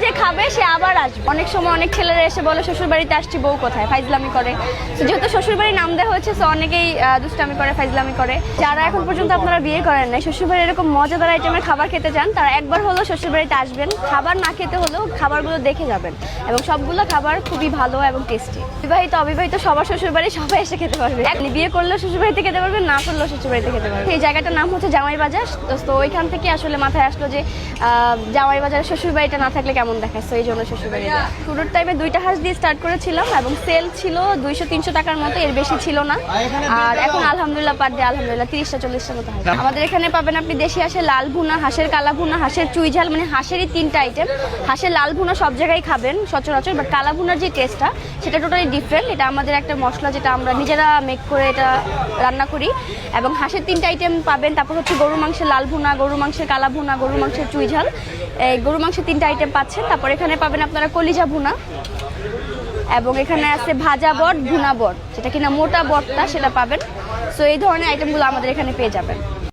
যে খাবে সে আবার আসবে। অনেক সময় অনেক ছেলেরা এসে বলে শ্বশুর বাড়িতে আসছি, বউ কোথায়, ফাইজলামি করে। তো যেহেতু শ্বশুর বাড়ির নাম দেওয়া হচ্ছে, তো অনেকেই দুষ্টামি করে, ফাইজলামি করে। যারা এখন পর্যন্ত আপনারা বিয়ে করেন নাই, শ্বশুর বাড়ির এরকম মজাদার আইটেমের খাবার খেতে চান, তারা একবার হলেও শ্বশুর বাড়িতে আসবেন। খাবার না খেতে হলেও খাবারগুলো দেখে যাবেন, এবং সবগুলো খাবার খুবই ভালো এবং টেস্টি। বিবাহিত অবিবাহিত সবার শ্বশুর বাড়ি সবাই এসে খেতে পারবে। বিয়ে করলেও শ্বশুর বাড়িতে খেতে পারবেন, না করলেও শ্বশুর বাড়িতে খেতে পারবেন। এই জায়গাটার নাম হচ্ছে জামাই বাজার। তো ওইখান থেকে আসলে মাথায় আসলো যে জামাই বাজারে শ্বশুর বাড়িটা না থাকলে কেমন দেখায়, তো এই জন্য শ্বশুর বাড়ি। শুরুর টাইমে 2টা হাঁস দিয়ে স্টার্ট করেছিলাম, এবং সেল ছিল 200-300 টাকার মতো, এর বেশি ছিল না। আর এখন আলহামদুলিল্লাহ পার ডে আলহামদুলিল্লাহ 30টা-40টা মতো হাঁস। আমাদের এখানে পাবেন আপনি দেশি হাঁসের লাল ভুনা, হাঁসের কালা ভুনা, হাঁসের চুই ঝাল, মানে হাঁসেরই 3টা আইটেম। হাঁসের লাল ভুনা সব জায়গায় খাবেন সচরাচর, বাট কালা ভুনার যে টেস্টটা সেটা টোটালি ডিফারেন্ট। এটা আমাদের একটা মশলা, যেটা আমরা নিজেরা মেক করে এটা রান্না করি। এবং হাঁসের 3টা আইটেম পাবেন। তারপর হচ্ছে গরু মাংসের লাল ভুনা, গরু মাংসের কালা ভুনা, গরু মাংসের চুই ঝাল। এই গরু মাংসের 3টা আইটেম পাচ্ছেন। তারপর এখানে পাবেন আপনারা কলিজা ভুনা, এবং এখানে আছে ভাজা বট, ভুনা বট, যেটা কিনা মোটা বটটা, সেটা পাবেন। সো এই ধরনের আইটেমগুলো আমাদের এখানে পেয়ে যাবেন।